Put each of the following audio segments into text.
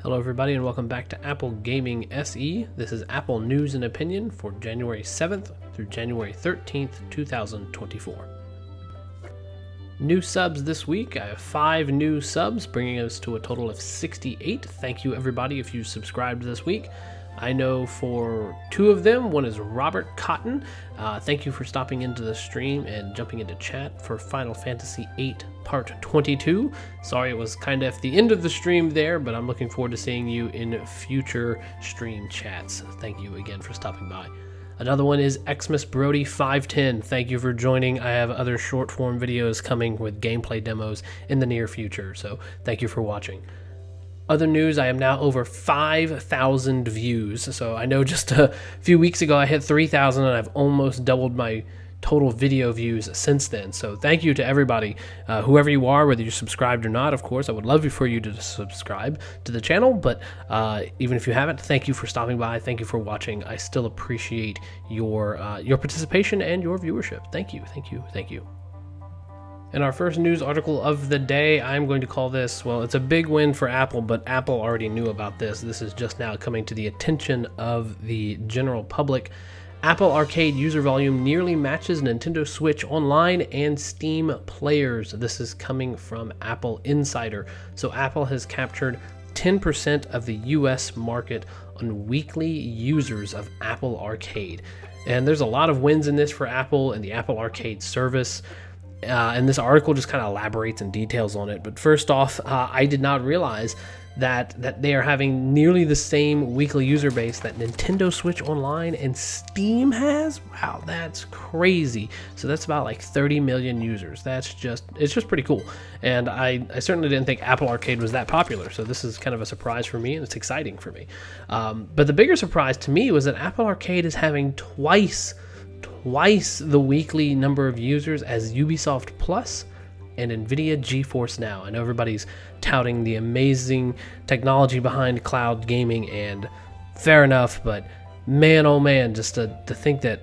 Hello everybody and welcome back to Apple Gaming SE. This is Apple News and Opinion for January 7th through January 13th, 2024. New subs this week. I have 5 new subs, bringing us to a total of 68. Thank you everybody if you subscribed this week. I know for 2 of them, one is Robert Cotton. Thank you for stopping into the stream and jumping into chat for Final Fantasy VIII Part 22. Sorry it was kind of at the end of the stream there, but I'm looking forward to seeing you in future stream chats. Thank you again for stopping by. Another one is XMASBrody 510. Thank you for joining. I have other short form videos coming with gameplay demos in the near future, so thank you for watching. Other news, I am now over 5,000 views. So I know just a few weeks ago I hit 3,000 and I've almost doubled my total video views since then. So thank you to everybody, whoever you are, whether you subscribed or not. Of course, I would love for you to subscribe to the channel, but even if you haven't, thank you for stopping by. Thank you for watching. I still appreciate your participation and your viewership. Thank you, thank you, thank you. In our first news article of the day, I'm going to call this, well, it's a big win for Apple, but Apple already knew about this. This is just now coming to the attention of the general public. Apple Arcade user volume nearly matches Nintendo Switch Online and Steam players. This is coming from Apple Insider. So Apple has captured 10% of the US market on weekly users of Apple Arcade. And there's a lot of wins in this for Apple and the Apple Arcade service. And this article just kind of elaborates and details on it. But first off, I did not realize that they are having nearly the same weekly user base that Nintendo Switch Online and Steam has. Wow, that's crazy. So that's about like 30 million users. It's just pretty cool. And I certainly didn't think Apple Arcade was that popular. So this is kind of a surprise for me, and it's exciting for me. But the bigger surprise to me was that Apple Arcade is having twice the weekly number of users as Ubisoft Plus and NVIDIA GeForce Now. I know everybody's touting the amazing technology behind cloud gaming, and fair enough, but man, oh man, just to think that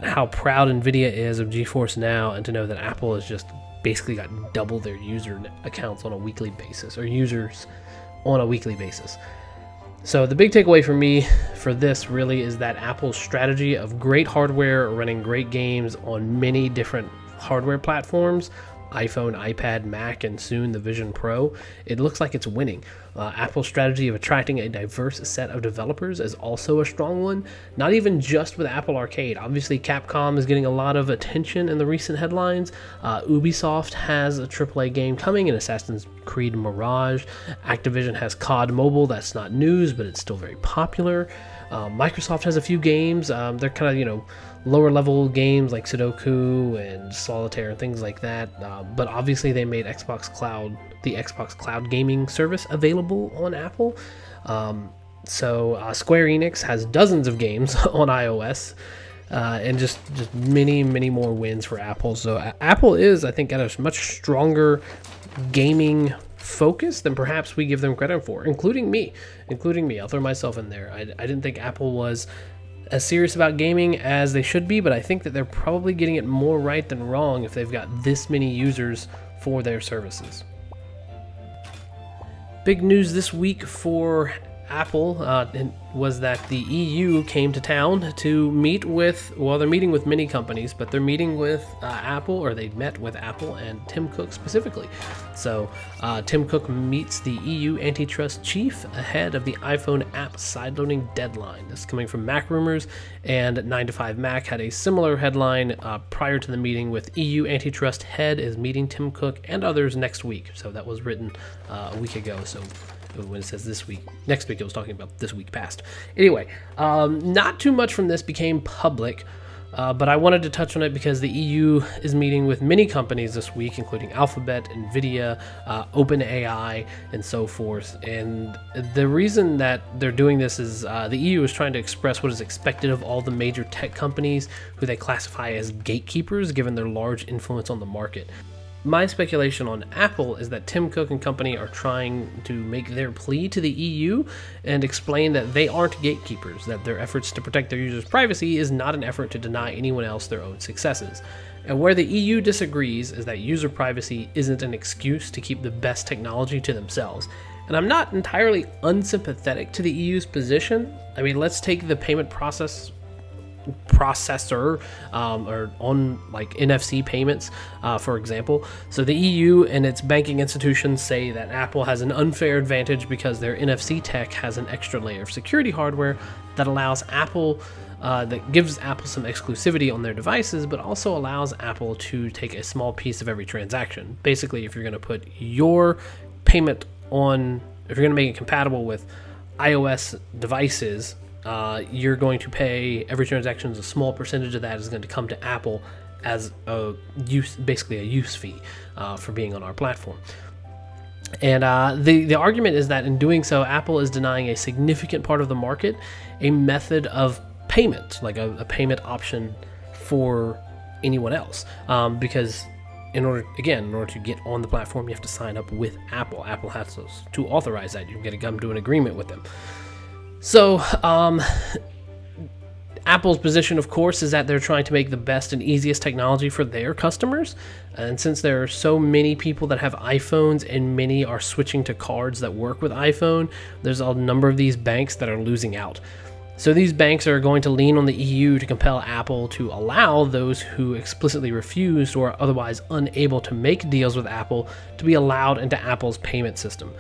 how proud NVIDIA is of GeForce Now, and to know that Apple has just basically got double their user accounts on a weekly basis, or users on a weekly basis. So the big takeaway for me for this really is that Apple's strategy of great hardware running great games on many different hardware platforms, iPhone, iPad, Mac, and soon the Vision Pro, it looks like it's winning. Apple's strategy of attracting a diverse set of developers is also a strong one, not even just with Apple Arcade. Obviously, Capcom is getting a lot of attention in the recent headlines. Ubisoft has a AAA game coming in Assassin's Creed Mirage. Activision has COD Mobile. That's not news, but it's still very popular. Microsoft has a few games. They're kind of, lower level games like Sudoku and Solitaire and things like that. But obviously they made the Xbox Cloud gaming service available on Apple. So Square Enix has dozens of games on iOS. And just many more wins for Apple. So Apple is, I think, at a much stronger gaming focus than perhaps we give them credit for, including me. I'll throw myself in there. I didn't think Apple was as serious about gaming as they should be, but I think that they're probably getting it more right than wrong if they've got this many users for their services. Big news this week for Apple was that the EU came to town to meet with, well, they're meeting with many companies, but they're meeting with Apple, or they met with Apple and Tim Cook specifically. So Tim Cook meets the EU Antitrust chief ahead of the iPhone app sideloading deadline. This is coming from Mac Rumors, and 9to5Mac had a similar headline prior to the meeting with EU Antitrust head is meeting Tim Cook and others next week. So that was written a week ago. So when it says this week, next week, it was talking about this week past. Anyway, not too much from this became public, but I wanted to touch on it because the EU is meeting with many companies this week, including Alphabet, NVIDIA, OpenAI, and so forth. And the reason that they're doing this is the EU is trying to express what is expected of all the major tech companies who they classify as gatekeepers, given their large influence on the market. My speculation on Apple is that Tim Cook and company are trying to make their plea to the EU and explain that they aren't gatekeepers, that their efforts to protect their users' privacy is not an effort to deny anyone else their own successes. And where the EU disagrees is that user privacy isn't an excuse to keep the best technology to themselves. And I'm not entirely unsympathetic to the EU's position. I mean, let's take the payment processor or on like NFC payments, for example. So the EU and its banking institutions say that Apple has an unfair advantage because their NFC tech has an extra layer of security hardware that allows Apple that gives Apple some exclusivity on their devices, but also allows Apple to take a small piece of every transaction. Basically, if you're going to put your payment on, if you're going to make it compatible with iOS devices, you're going to pay every transaction. A small percentage of that is going to come to Apple as basically a use fee for being on our platform. And the argument is that in doing so, Apple is denying a significant part of the market a method of payment, like a payment option for anyone else, because in order to get on the platform, you have to sign up with Apple. Apple has to authorize that. You can come to an agreement with them. So Apple's position, of course, is that they're trying to make the best and easiest technology for their customers. And since there are so many people that have iPhones and many are switching to cards that work with iPhone, there's a number of these banks that are losing out. So these banks are going to lean on the EU to compel Apple to allow those who explicitly refused or are otherwise unable to make deals with Apple to be allowed into Apple's payment system.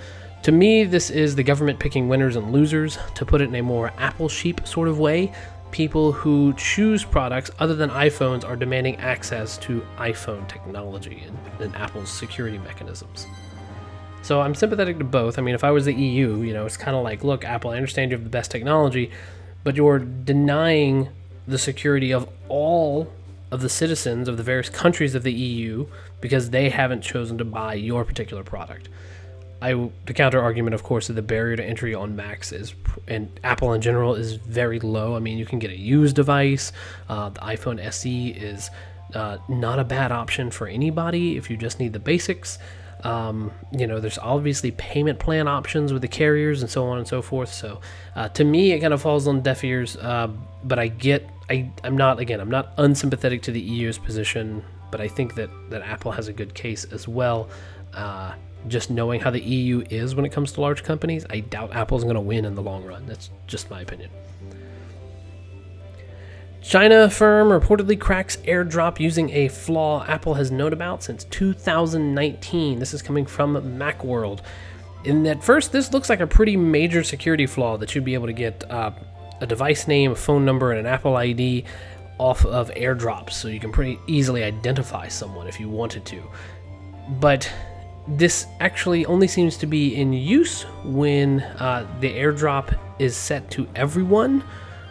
To me, this is the government picking winners and losers. To put it in a more Apple sheep sort of way, people who choose products other than iPhones are demanding access to iPhone technology and Apple's security mechanisms. So I'm sympathetic to both. I mean, if I was the EU, it's kind of like, look, Apple, I understand you have the best technology, but you're denying the security of all of the citizens of the various countries of the EU because they haven't chosen to buy your particular product. The counter argument, of course, is the barrier to entry on Macs and Apple in general is very low. I mean, you can get a used device. The iPhone SE is not a bad option for anybody if you just need the basics. There's obviously payment plan options with the carriers and so on and so forth. So to me, it kind of falls on deaf ears. But I'm not unsympathetic to the EU's position, but I think that Apple has a good case as well. Just knowing how the EU is when it comes to large companies, I doubt Apple's going to win in the long run. That's just my opinion. China firm reportedly cracks AirDrop using a flaw Apple has known about since 2019. This is coming from Macworld. And at first, this looks like a pretty major security flaw that you'd be able to get a device name, a phone number, and an Apple ID off of AirDrop, so you can pretty easily identify someone if you wanted to. But this actually only seems to be in use when the AirDrop is set to everyone,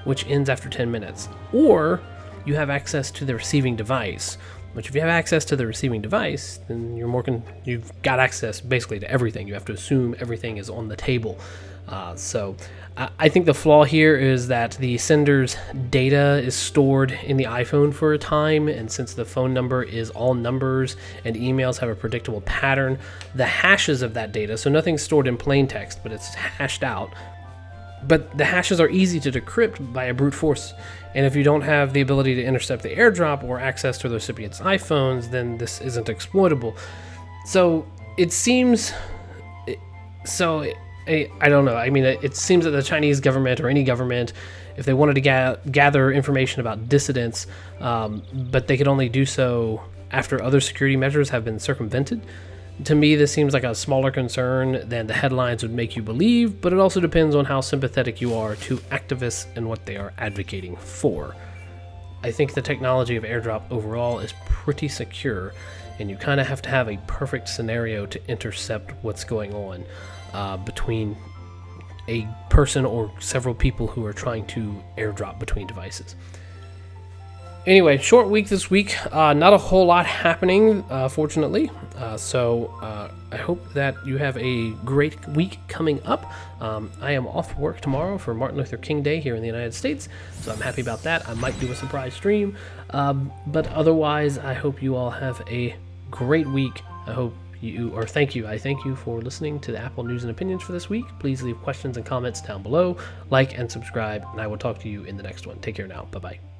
which ends after 10 minutes, or you have access to the receiving device. Which, if you have access to the receiving device, then you've got access basically to everything. You have to assume everything is on the table. So I think the flaw here is that the sender's data is stored in the iPhone for a time, and since the phone number is all numbers and emails have a predictable pattern, the hashes of that data, so nothing's stored in plain text, but it's hashed out. But the hashes are easy to decrypt by a brute force, and if you don't have the ability to intercept the AirDrop or access to the recipient's iPhones, then this isn't exploitable. So it seems... I don't know. I mean, it seems that the Chinese government or any government, if they wanted to gather information about dissidents, but they could only do so after other security measures have been circumvented. To me, this seems like a smaller concern than the headlines would make you believe, but it also depends on how sympathetic you are to activists and what they are advocating for. I think the technology of AirDrop overall is pretty secure, and you kind of have to have a perfect scenario to intercept what's going on between a person or several people who are trying to AirDrop between devices. Anyway, short week this week. Not a whole lot happening, fortunately. So I hope that you have a great week coming up. I am off work tomorrow for Martin Luther King Day here in the United States, so I'm happy about that. I might do a surprise stream. But otherwise, I hope you all have a great week. Thank you. I thank you for listening to the Apple News and Opinions for this week. Please leave questions and comments down below. Like and subscribe, and I will talk to you in the next one. Take care now. Bye-bye.